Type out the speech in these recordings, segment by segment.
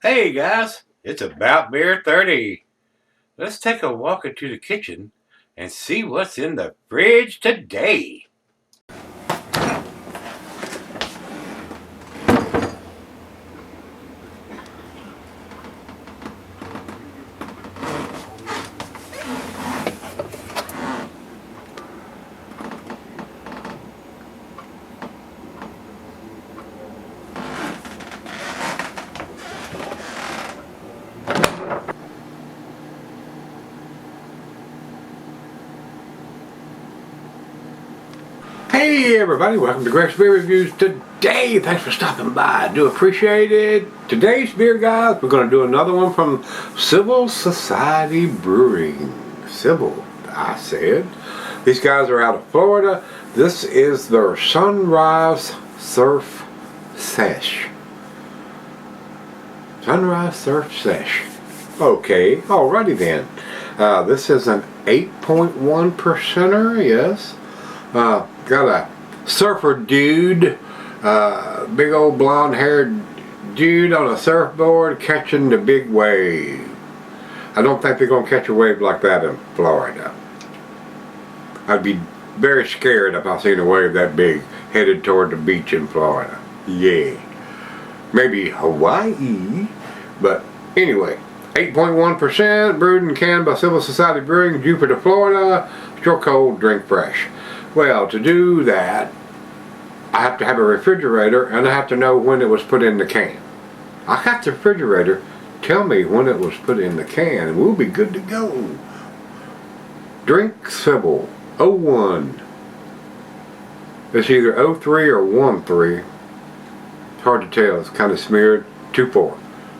Hey guys, it's about beer 30. Let's take a walk into the kitchen and see what's in the fridge today. Hey everybody, welcome to Gregsbeerreviews today. Thanks for stopping by. I do appreciate it. Today's beer, guys, we're going to do another one from Civil Society Brewing. Civil, I said. These guys are out of Florida. This is their Sunrise Surf Sesh. Sunrise Surf Sesh. Okay, alrighty then. This is an 8.1%er, yes. Got a surfer dude, big old blonde haired dude on a surfboard catching the big wave. I don't think they're going to catch a wave like that in Florida. I'd be very scared if I seen a wave that big headed toward the beach in Florida. Yeah. Maybe Hawaii, but anyway. 8.1%, brewed and canned by Civil Society Brewing, Jupiter, Florida. Store cold, drink fresh. Well, to do that, I have to have a refrigerator and I have to know when it was put in the can. I got the refrigerator. Tell me when it was put in the can and we'll be good to go. Drink Civil 01. It's either 03 or 13. It's hard to tell. It's kind of smeared. 24.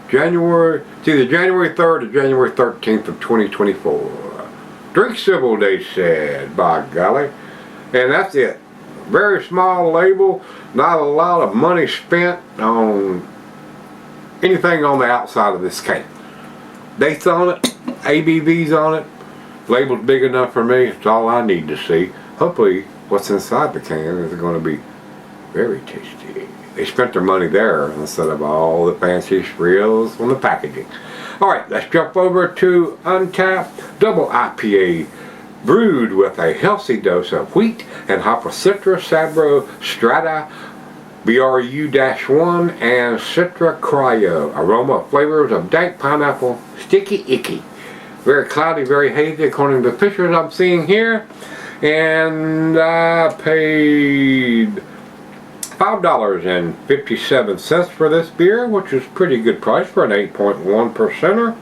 January, it's either January 3rd or January 13th of 2024. Drink Civil, they said, by golly. And that's it. Very small label, not a lot of money spent on anything on the outside of this can. Dates on it, ABVs on it, label's big enough for me, it's all I need to see. Hopefully what's inside the can is going to be very tasty. They spent their money there instead of all the fancy frills on the packaging. Alright, let's jump over to Untapped Double IPA. Brewed with a healthy dose of wheat and hop of Citra, Sabro, Strata, BRU-1, and Citra Cryo. Aroma flavors of dank pineapple, sticky icky. Very cloudy, very hazy according to the pictures I'm seeing here. And I paid $5.57 for this beer, which is pretty good price for an 8.1%er.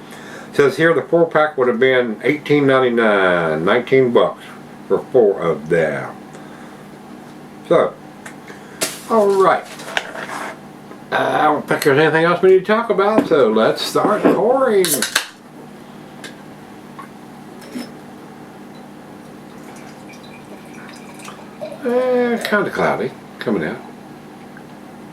Says here the 4-pack would have been $18.99, 19 bucks for 4 of them. So, alright. I don't think there's anything else we need to talk about, so let's start pouring. Kind of cloudy coming out.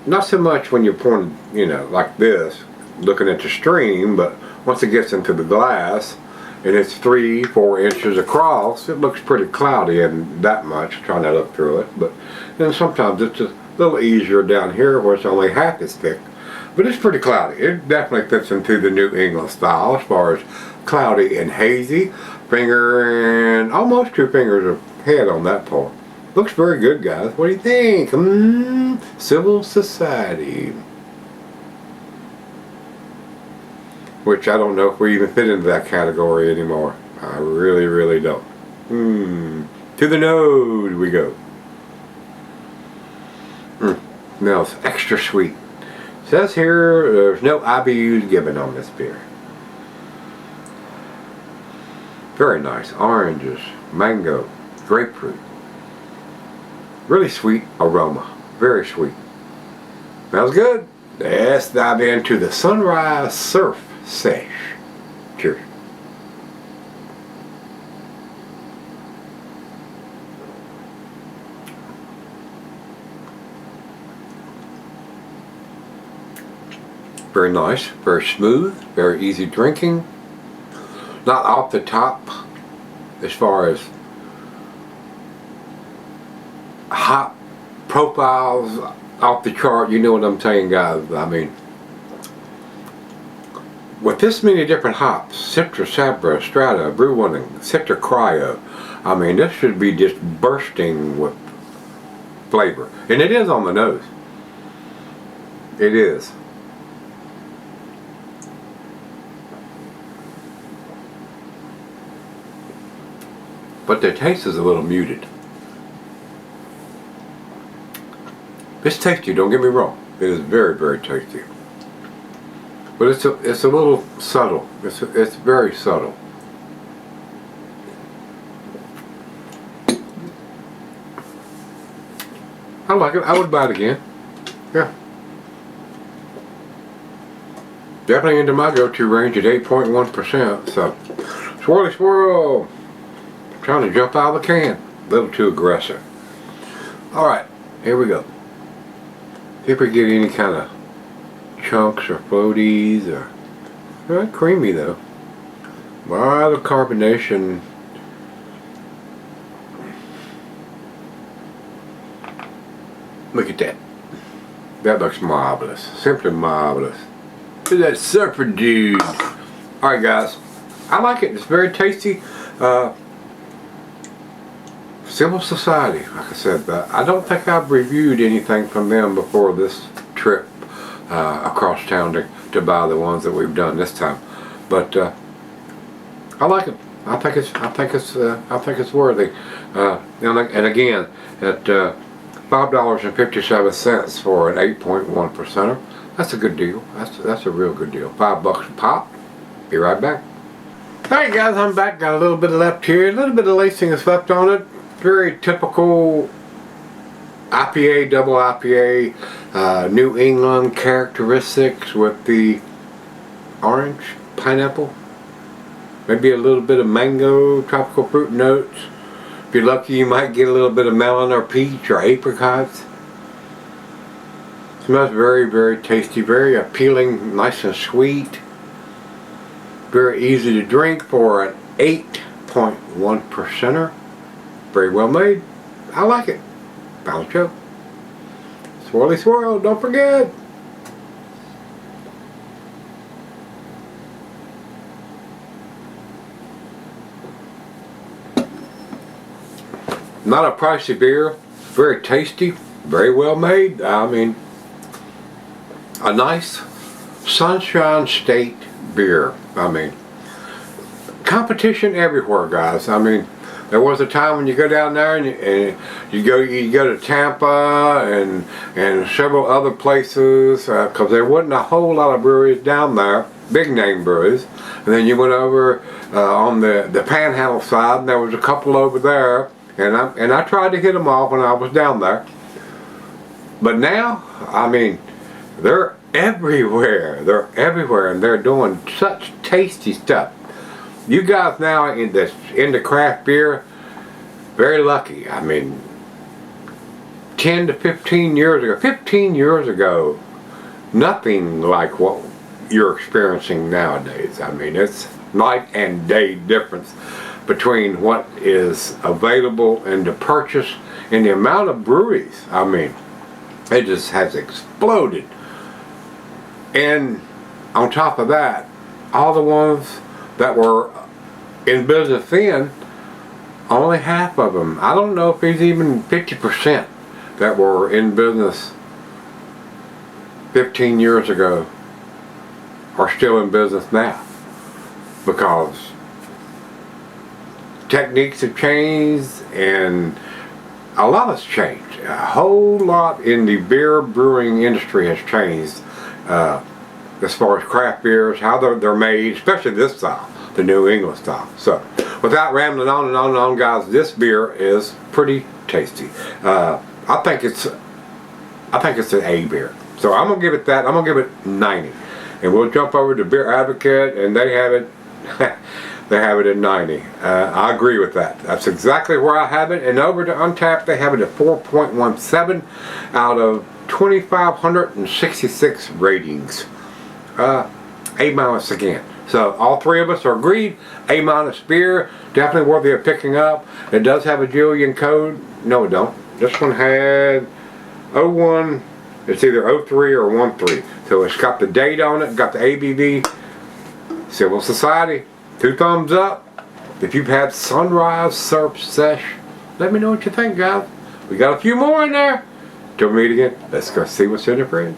Not so much when you're pouring, you know, like this, looking at the stream, but once it gets into the glass and it's 3-4 inches across, it looks pretty cloudy and that much trying to look through it. But then sometimes it's a little easier down here where it's only half as thick, but it's pretty cloudy. It definitely fits into the New England style as far as cloudy and hazy. Finger and almost 2 fingers of head on that pour. Looks very good, guys. What do you think? Civil Society. Which I don't know if we even fit into that category anymore. I really, really don't. To the nose we go. Smells extra sweet. Says here there's no IBUs given on this beer. Very nice. Oranges, mango, grapefruit. Really sweet aroma. Very sweet. Smells good. Let's dive into the Sunrise Surf Sesh. Cheers. Very nice, very smooth, very easy drinking. Not off the top as far as hop profiles off the chart, you know what I'm saying, guys. I mean, with this many different hops, Citra, Sabra, Strata, Brewing, Citra Cryo, I mean, this should be just bursting with flavor. And it is on the nose. It is. But the taste is a little muted. It's tasty, don't get me wrong. It is very, very tasty. But it's a little subtle. It's very subtle. I like it. I would buy it again. Yeah. Definitely into my go-to range at 8.1%. So, swirly swirl. Trying to jump out of the can. A little too aggressive. Alright, here we go. See if we get any kind of chunks or floaties or not creamy though. A lot of carbonation. Look at that. That looks marvelous. Simply marvelous. Look at that surfer dude. Alright guys. I like it. It's very tasty. Civil Society, like I said, I don't think I've reviewed anything from them before this trip across town to buy the ones that we've done this time. But I like it. I think it's worthy. And again, at $5.57 for an 8.1%er, that's a good deal. That's a real good deal. $5 a pop. Be right back. Alright guys, I'm back. Got a little bit left here. A little bit of lacing is left on it. Very typical IPA, double IPA, New England characteristics with the orange, pineapple, maybe a little bit of mango, tropical fruit notes. If you're lucky, you might get a little bit of melon or peach or apricots. Smells very, very tasty, very appealing, nice and sweet. Very easy to drink for an 8.1%er. Very well made. I like it. Final choke. Swirly swirl, don't forget. Not a pricey beer. Very tasty. Very well made. I mean, a nice Sunshine State beer. I mean, competition everywhere, guys. I mean, there was a time when you go down there and you go to Tampa and several other places because there wasn't a whole lot of breweries down there, big name breweries. And then you went over on the Panhandle side, and there was a couple over there, and I tried to hit them off when I was down there. But now, I mean, they're everywhere. They're everywhere, and they're doing such tasty stuff. You guys now into craft beer, very lucky. I mean, 10 to 15 years ago, nothing like what you're experiencing nowadays. I mean, it's night and day difference between what is available and to purchase and the amount of breweries. I mean, it just has exploded. And on top of that, all the ones that were in business then, only half of them, I don't know if it's even 50% that were in business 15 years ago are still in business now, because techniques have changed and a lot has changed. A whole lot in the beer brewing industry has changed as far as craft beers, how they're made, especially this style, the New England style. So, without rambling on and on and on, guys, this beer is pretty tasty. I think it's an A beer. So I'm gonna give it that. I'm gonna give it 90, and we'll jump over to Beer Advocate, and they have it. They have it at 90. I agree with that. That's exactly where I have it. And over to Untapped, they have it at 4.17 out of 2,566 ratings. A- again. So all three of us are agreed. A- beer, definitely worthy of picking up. It does have a Julian code. No, it don't. This one had 01. It's either 03 or 13. So it's got the date on it, got the ABV. Civil Society, 2 thumbs up. If you've had Sunrise Surf Sesh, let me know what you think, guys. We got a few more in there. Till we meet again, let's go see what's in the fridge.